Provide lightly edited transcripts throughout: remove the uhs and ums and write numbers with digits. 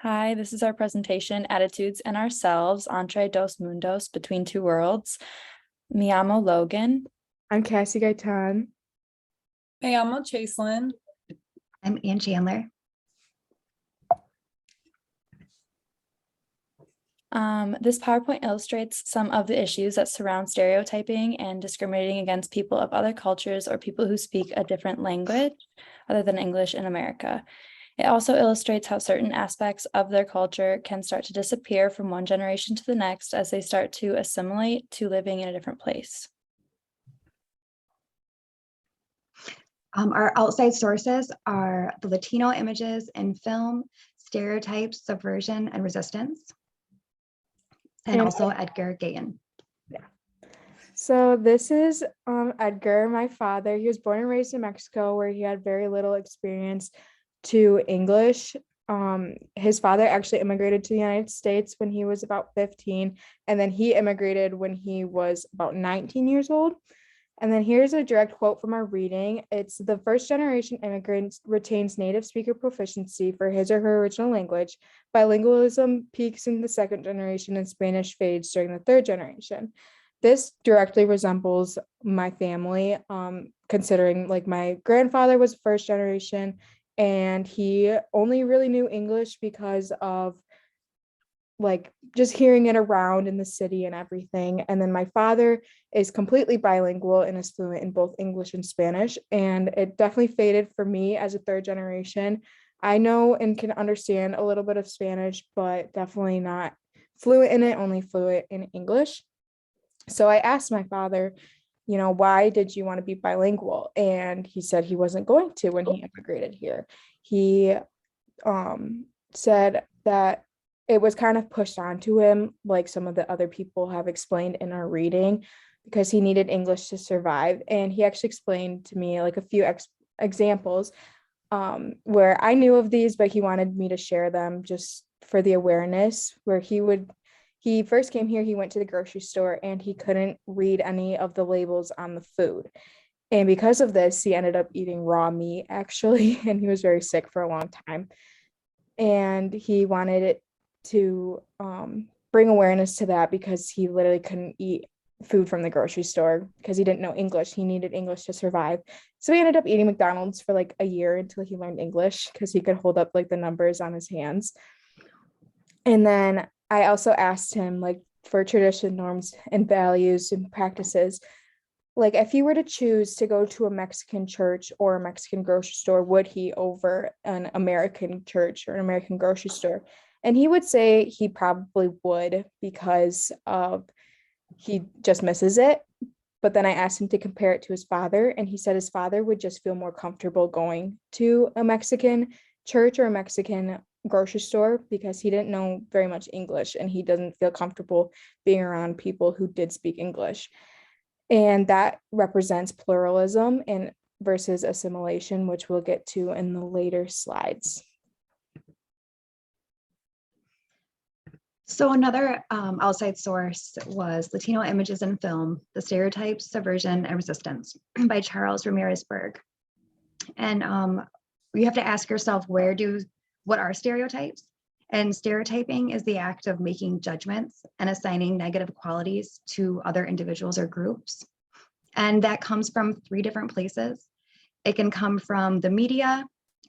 Hi, this is our presentation, Attitudes and Ourselves, Entre Dos Mundos, Between Two Worlds. Mi llamo Logan. I'm Kassie Gaytan. Hey, I'm Chaselyn. I'm Chandler. This PowerPoint illustrates some of the issues that surround stereotyping and discriminating against people of other cultures or people who speak a different language other than English in America. It also illustrates how certain aspects of their culture can start to disappear from one generation to the next as they start to assimilate to living in a different place. Our outside sources are the Latino images in film, Stereotypes, Subversion, and Resistance, and also Edgar Gaytan. So this is Edgar, my father. He was born and raised in Mexico, where he had very little experience to English. His father actually immigrated to the United States when he was about 15, and then he immigrated when he was about 19 years old. And then here's a direct quote from our reading. It's the first generation immigrant retains native speaker proficiency for his or her original language. Bilingualism peaks in the second generation and Spanish fades during the third generation. This directly resembles my family, considering like my grandfather was first generation and he only really knew English because of like just hearing it around in the city and everything. And then my father is completely bilingual and is fluent in both English and Spanish. And it definitely faded for me as a third generation. I know and can understand a little bit of Spanish, but definitely not fluent in it, only fluent in English. So I asked my father, why did you want to be bilingual? And he said he wasn't going to when he immigrated here. He said that it was kind of pushed onto him, like some of the other people have explained in our reading, because he needed English to survive. And he actually explained to me like a few examples where I knew of these, but he wanted me to share them just for the awareness, where he first came here, he went to the grocery store and he couldn't read any of the labels on the food. And because of this, he ended up eating raw meat, actually, and he was very sick for a long time. And he wanted it to bring awareness to that because he literally couldn't eat food from the grocery store because he didn't know English. He needed English to survive. So he ended up eating McDonald's for like a year until he learned English because he could hold up like the numbers on his hands. And then I also asked him, like, for tradition, norms, and values and practices, like if he were to choose to go to a Mexican church or a Mexican grocery store, would he over an American church or an American grocery store? And he would say he probably would because he just misses it. But then I asked him to compare it to his father, and he said his father would just feel more comfortable going to a Mexican church or a Mexican grocery store because he didn't know very much English and he doesn't feel comfortable being around people who did speak English. And that represents pluralism and versus assimilation, which we'll get to in the later slides. So another outside source was Latino images in film, The Stereotypes, Subversion, and Resistance by Charles Ramirez-Berg. And you have to ask yourself, what are stereotypes? And stereotyping is the act of making judgments and assigning negative qualities to other individuals or groups. And that comes from three different places. It can come from the media,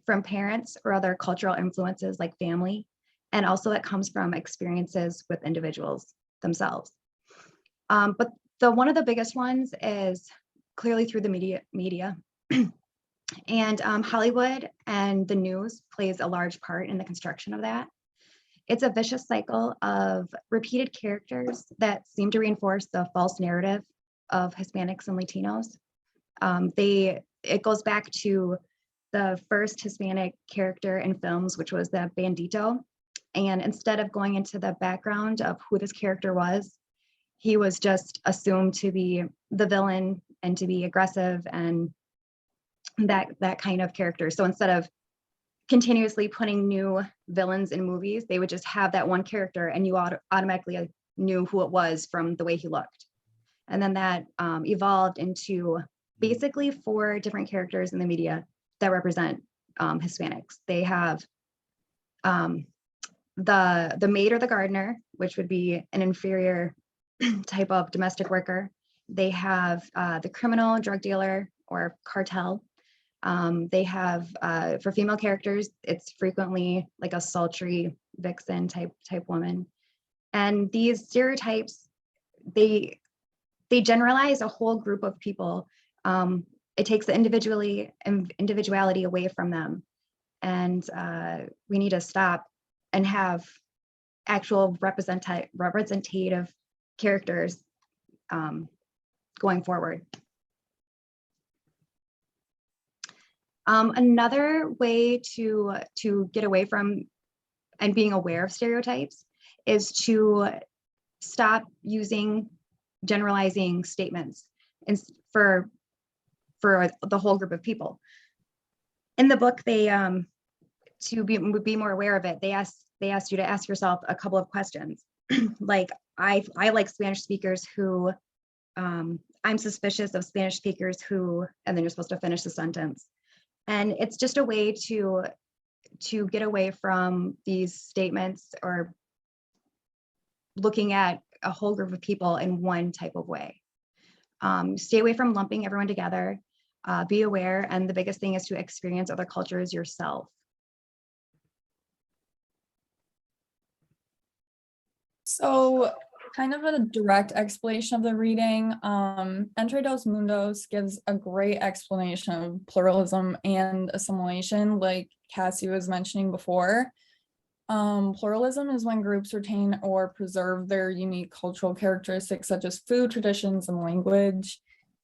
from parents, or other cultural influences like family. And also that comes from experiences with individuals themselves. But one of the biggest ones is clearly through the media. And Hollywood and the news plays a large part in the construction of that. It's a vicious cycle of repeated characters that seem to reinforce the false narrative of Hispanics and Latinos. It goes back to the first Hispanic character in films, which was the Bandito. And instead of going into the background of who this character was, he was just assumed to be the villain and to be aggressive and that kind of character. So instead of continuously putting new villains in movies, they would just have that one character and you automatically knew who it was from the way he looked. And then that evolved into basically 4 different characters in the media that represent Hispanics. They have the maid or the gardener, which would be an inferior type of domestic worker. They have the criminal, drug dealer, or cartel. They have for female characters, it's frequently like a sultry vixen type woman. And these stereotypes, they generalize a whole group of people. It takes the individuality away from them. And we need to stop and have actual representative characters going forward. Another way to get away from and being aware of stereotypes is to stop using generalizing statements for the whole group of people. In the book, they to be more aware of it, they asked you to ask yourself a couple of questions. Like, I like Spanish speakers who, I'm suspicious of Spanish speakers who, and then you're supposed to finish the sentence. And it's just a way to get away from these statements or looking at a whole group of people in one type of way. Stay away from lumping everyone together, be aware, and the biggest thing is to experience other cultures yourself. So kind of a direct explanation of the reading, Entre Dos Mundos gives a great explanation of pluralism and assimilation, like Kassie was mentioning before. Pluralism is when groups retain or preserve their unique cultural characteristics such as food, traditions, and language.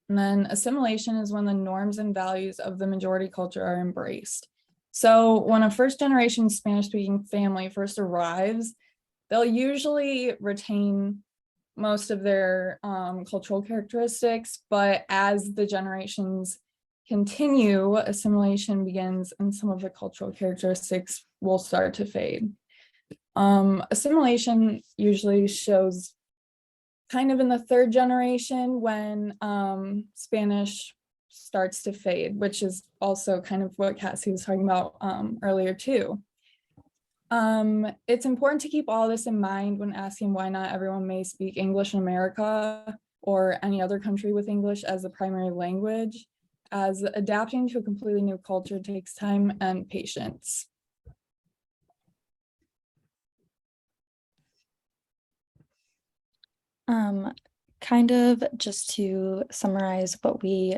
And then assimilation is when the norms and values of the majority culture are embraced. So when a first generation Spanish-speaking family first arrives, they'll usually retain most of their cultural characteristics, but as the generations continue, assimilation begins and some of the cultural characteristics will start to fade. Assimilation usually shows kind of in the third generation when Spanish starts to fade, which is also kind of what Kassie was talking about earlier too. It's important to keep all this in mind when asking why not everyone may speak English in America or any other country with English as the primary language, as adapting to a completely new culture takes time and patience. Kind of just to summarize what we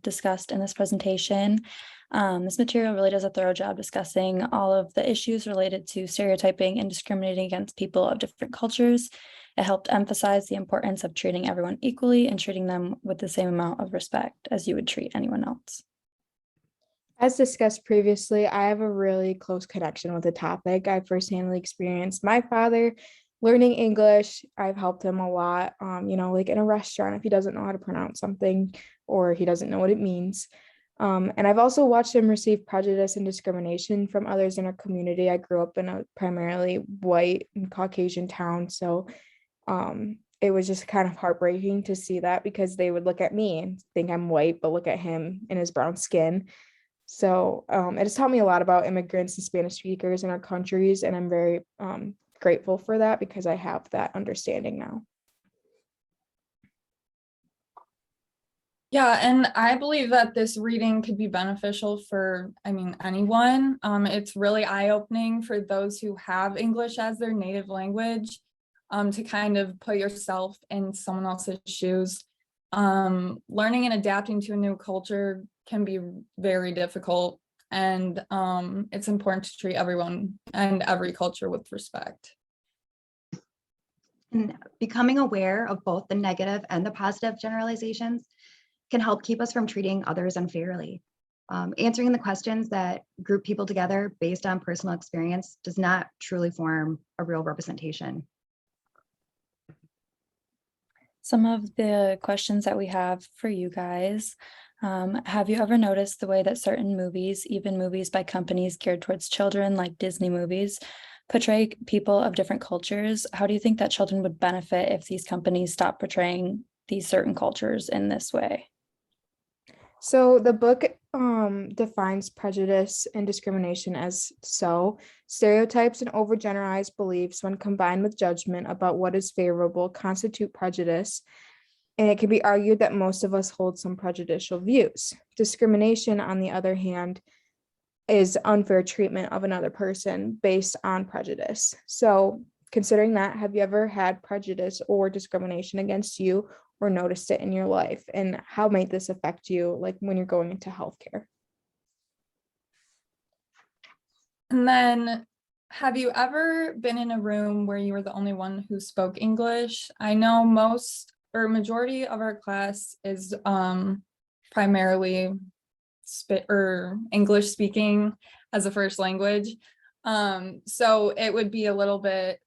discussed in this presentation, this material really does a thorough job discussing all of the issues related to stereotyping and discriminating against people of different cultures. It helped emphasize the importance of treating everyone equally and treating them with the same amount of respect as you would treat anyone else. As discussed previously, I have a really close connection with the topic. I firsthand experienced my father learning English. I've helped him a lot, like in a restaurant, if he doesn't know how to pronounce something or he doesn't know what it means. And I've also watched him receive prejudice and discrimination from others in our community. I grew up in a primarily white and Caucasian town, so it was just kind of heartbreaking to see that, because they would look at me and think I'm white, but look at him in his brown skin. So it has taught me a lot about immigrants and Spanish speakers in our countries, and I'm very grateful for that because I have that understanding now. Yeah, and I believe that this reading could be beneficial for, anyone. It's really eye-opening for those who have English as their native language, to kind of put yourself in someone else's shoes. Learning and adapting to a new culture can be very difficult, and it's important to treat everyone and every culture with respect. And becoming aware of both the negative and the positive generalizations can help keep us from treating others unfairly. Answering the questions that group people together based on personal experience does not truly form a real representation. Some of the questions that we have for you guys. Have you ever noticed the way that certain movies, even movies by companies geared towards children like Disney movies, portray people of different cultures? How do you think that children would benefit if these companies stopped portraying these certain cultures in this way? So the book defines prejudice and discrimination as stereotypes and overgeneralized beliefs, when combined with judgment about what is favorable, constitute prejudice. And it can be argued that most of us hold some prejudicial views. Discrimination, on the other hand, is unfair treatment of another person based on prejudice. So, considering that, have you ever had prejudice or discrimination against you or noticed it in your life? And how might this affect you, like when you're going into healthcare? And then, have you ever been in a room where you were the only one who spoke English? I know most or majority of our class is primarily English speaking as a first language. So it would be a little bit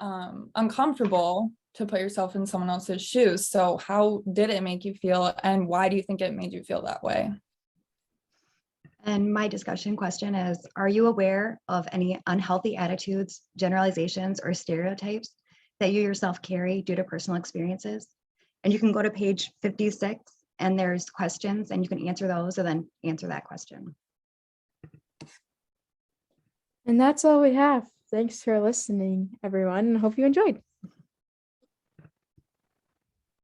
uncomfortable to put yourself in someone else's shoes. So how did it make you feel, and why do you think it made you feel that way? And my discussion question is, are you aware of any unhealthy attitudes, generalizations, or stereotypes that you yourself carry due to personal experiences? And you can go to page 56 and there's questions and you can answer those and then answer that question. And that's all we have. Thanks for listening, everyone, and hope you enjoyed.